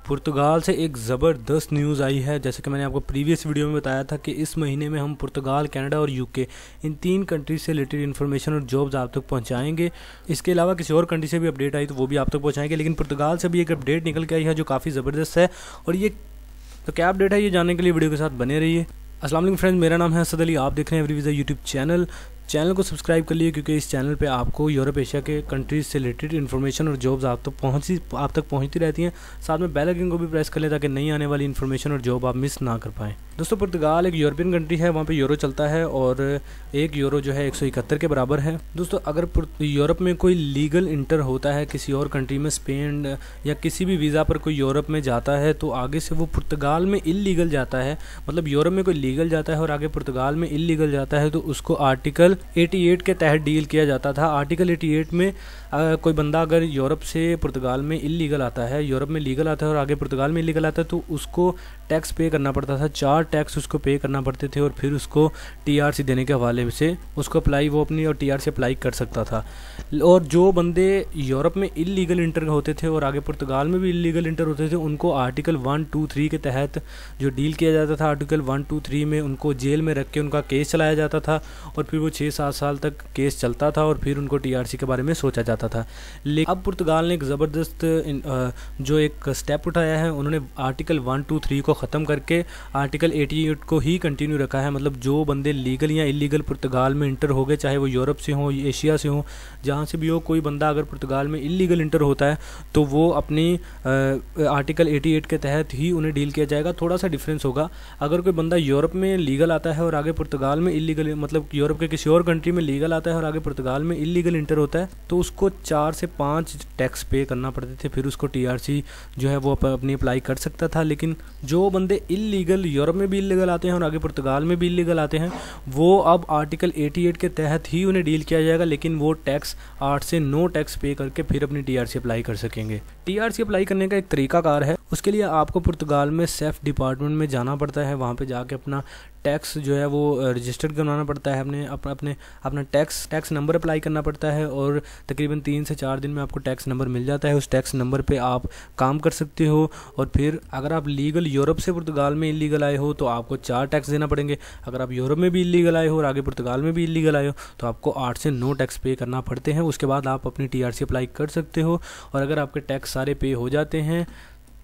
पुर्तगाल से एक ज़बरदस्त न्यूज़ आई है। जैसे कि मैंने आपको प्रीवियस वीडियो में बताया था कि इस महीने में हम पुर्तगाल, कनाडा और यूके इन 3 कंट्री से रिलेटेड इन्फॉर्मेशन और जॉब्स आप तक पहुंचाएंगे। इसके अलावा किसी और कंट्री से भी अपडेट आई तो वो भी आप तक पहुंचाएंगे, लेकिन पुर्तगाल से भी एक अपडेट निकल के आई है जो काफ़ी ज़बरदस्त है। और ये तो क्या अपडेट है ये जानने के लिए वीडियो के साथ बने रहिए। अस्सलाम वालेकुम फ्रेंड्स, मेरा नाम है असद अली, आप देख रहे हैं एवरी वीज़ा यूट्यूब चैनल को सब्सक्राइब कर लिए, क्योंकि इस चैनल पे आपको यूरोप एशिया के कंट्रीज से रिलेटेड इन्फॉर्मेशन और जॉब्स आप तक पहुंचती रहती हैं। साथ में बेल आइकन को भी प्रेस कर लें ताकि नई आने वाली इन्फॉर्मेशन और जॉब आप मिस ना कर पाएँ। दोस्तों, पुर्तगाल एक यूरोपियन कंट्री है, वहाँ पे यूरो चलता है और 1 यूरो जो है 171 के बराबर है। दोस्तों, अगर यूरोप में कोई लीगल इंटर होता है किसी और कंट्री में, स्पेन या किसी भी वीज़ा पर कोई यूरोप में जाता है तो आगे से वो पुर्तगाल में इल्लीगल जाता है, मतलब यूरोप में कोई लीगल जाता है और आगे पुर्तगाल में इल्लीगल जाता है तो उसको आर्टिकल 88 के तहत डील किया जाता था। आर्टिकल 88 में कोई बंदा अगर यूरोप से पुर्तगाल में इल्लीगल आता है, यूरोप में लीगल आता है और आगे पुर्तगाल में इल्लीगल आता है तो उसको टैक्स पे करना पड़ता था। 4 टैक्स उसको पे करना पड़ते थे और फिर उसको टीआरसी देने के हवाले से उसको वो अपनी और टीआरसी अप्लाई कर सकता था। और जो बंदे यूरोप में इल्लीगल इंटर होते थे और आगे पुर्तगाल में भी इल्लीगल इंटर होते थे उनको आर्टिकल 123 के तहत जो डील किया जाता था, आर्टिकल 123 में उनको जेल में रख के उनका केस चलाया जाता था और फिर वो 6-7 साल तक केस चलता था और फिर उनको टीआरसी के बारे में सोचा जाता था। लेकिन अब पुर्तगाल ने एक ज़बरदस्त जो एक स्टेप उठाया है, उन्होंने आर्टिकल 123 को ख़त्म करके आर्टिकल 88 को ही कंटिन्यू रखा है। मतलब जो बंदे लीगल या इलीगल पुर्तगाल में इंटर हो गए, चाहे वो यूरोप से हो, एशिया से हो, जहाँ से भी हो, कोई बंदा अगर पुर्तगाल में इलीगल इंटर होता है तो वो अपनी आर्टिकल 88 के तहत ही उन्हें डील किया जाएगा। थोड़ा सा डिफरेंस होगा, अगर कोई बंदा यूरोप में लीगल आता है और आगे पुर्तगाल में इलीगल, मतलब यूरोप के किसी और कंट्री में लीगल आता है और आगे पुर्तगाल में इलीगल इंटर होता है तो उसको 4 से 5 टैक्स पे करना पड़ते थे, फिर उसको टीआरसी जो है वो अपनी अप्लाई कर सकता था। लेकिन जो बंदे इलीगल यूरोप में भी इलीगल आते हैं और आगे पुर्तगाल में भी इलीगल आते हैं वो अब आर्टिकल 88 के तहत ही उन्हें डील किया जाएगा, लेकिन वो टैक्स 8 से 9 टैक्स पे करके फिर अपनी टीआरसी अप्लाई कर सकेंगे। टीआरसी अप्लाई करने का एक तरीकाकार है, उसके लिए आपको पुर्तगाल में सेफ डिपार्टमेंट में जाना पड़ता है, वहाँ पे जाके अपना टैक्स जो है वो रजिस्टर्ड करवाना पड़ता है, अपना टैक्स नंबर अप्लाई करना पड़ता है और तकरीबन 3 से 4 दिन में आपको टैक्स नंबर मिल जाता है। उस टैक्स नंबर पे आप काम कर सकते हो और फिर अगर आप लीगल यूरोप से पुर्तगाल में इलीगल आए हो तो आपको 4 टैक्स देना पड़ेंगे। अगर आप यूरोप में भी इलीगल आए हो और आगे पुर्तगाल में भी इलीगल आए हो तो आपको 8 से 9 टैक्स पे करना पड़ते हैं। उसके बाद आप अपनी टीआरसी अप्लाई कर सकते हो और अगर आपके टैक्स सारे पे हो जाते हैं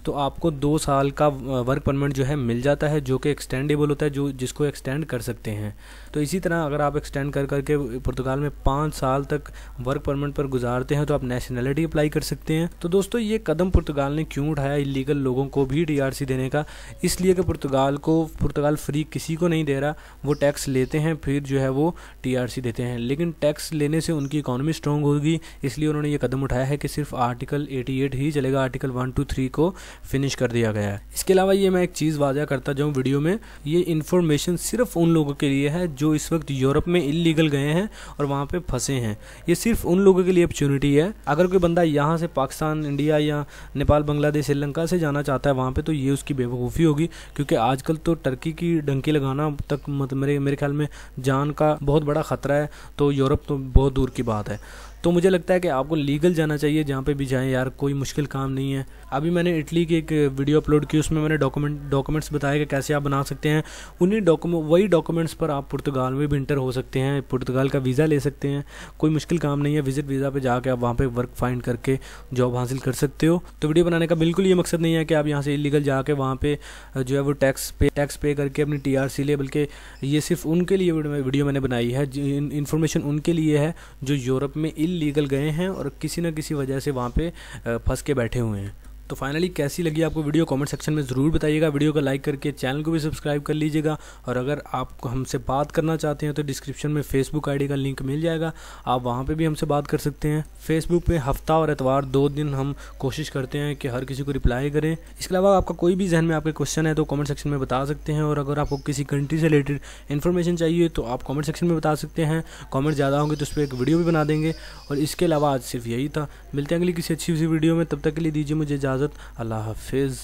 तो आपको 2 साल का वर्क परमिट जो है मिल जाता है, जो कि एक्सटेंडेबल होता है, जिसको एक्सटेंड कर सकते हैं। तो इसी तरह अगर आप एक्सटेंड कर करके पुर्तगाल में 5 साल तक वर्क परमिट पर गुजारते हैं तो आप नेशनलिटी अप्लाई कर सकते हैं। तो दोस्तों, ये कदम पुर्तगाल ने क्यों उठाया इलीगल लोगों को भी टीआरसी देने का? इसलिए कि पुर्तगाल फ्री किसी को नहीं दे रहा, वो टैक्स लेते हैं फिर जो है वो टीआरसी देते हैं, लेकिन टैक्स लेने से उनकी इकॉनमी स्ट्रॉन्ग होगी, इसलिए उन्होंने ये कदम उठाया है कि सिर्फ आर्टिकल 88 ही चलेगा, आर्टिकल 123 को फिनिश कर दिया गया है। इसके अलावा ये मैं एक चीज़ वाज़ा करता जाऊँ वीडियो में, ये इन्फॉर्मेशन सिर्फ उन लोगों के लिए है जो इस वक्त यूरोप में इलीगल गए हैं और वहाँ पे फंसे हैं। ये सिर्फ उन लोगों के लिए अपॉर्चुनिटी है। अगर कोई बंदा यहाँ से पाकिस्तान, इंडिया या नेपाल, बांग्लादेश, श्रीलंका से जाना चाहता है वहाँ पे, तो ये उसकी बेवकूफ़ी होगी, क्योंकि आजकल तो टर्की की डंकी लगाना तक मेरे ख्याल में जान का बहुत बड़ा ख़तरा है, तो यूरोप तो बहुत दूर की बात है। तो मुझे लगता है कि आपको लीगल जाना चाहिए जहाँ पे भी जाएं यार, कोई मुश्किल काम नहीं है। अभी मैंने इटली की एक वीडियो अपलोड की, उसमें मैंने डॉक्यूमेंट्स बताया कि कैसे आप बना सकते हैं। वही डॉक्यूमेंट्स पर आप पुर्तगाल में भी इंटर हो सकते हैं, पुर्तगाल का वीज़ा ले सकते हैं, कोई मुश्किल काम नहीं है। विजिट वीज़ा पे जाके आप वहाँ पे वर्क फाइंड करके जॉब हासिल कर सकते हो। तो वीडियो बनाने का बिल्कुल ये मकसद नहीं है कि आप यहाँ से इलीगल जाके वहाँ पे जो है वो टैक्स पे करके अपनी टीआरसी ले, बल्कि ये सिर्फ उनके लिए वीडियो मैंने बनाई है, इन्फॉर्मेशन उनके लिए है जो यूरोप में इलीगल गए हैं और किसी न किसी वजह से वहाँ पे फंस के बैठे हुए हैं। तो फाइनली कैसी लगी आपको वीडियो, कमेंट सेक्शन में ज़रूर बताइएगा। वीडियो को लाइक करके चैनल को भी सब्सक्राइब कर लीजिएगा और अगर आप हमसे बात करना चाहते हैं तो डिस्क्रिप्शन में फेसबुक आईडी का लिंक मिल जाएगा, आप वहां पे भी हमसे बात कर सकते हैं। फेसबुक पे हफ्ता और एतवार 2 दिन हम कोशिश करते हैं कि हर किसी को रिप्लाई करें। इसके अलावा आपका कोई भी जहन में आपके क्वेश्चन है तो कमेंट सेक्शन में बता सकते हैं और अगर आपको किसी कंट्री से रिलेटेड इन्फॉर्मेशन चाहिए तो आप कमेंट सेक्शन में बता सकते हैं। कमेंट ज़्यादा होंगे तो उस पर एक वीडियो भी बना देंगे। और इसके अलावा आज सिर्फ यही था, मिलते हैं अगली किसी अच्छी सी वीडियो में, तब तक के लिए दीजिए मुझे इजाज़त। अल्लाह हाफिज़।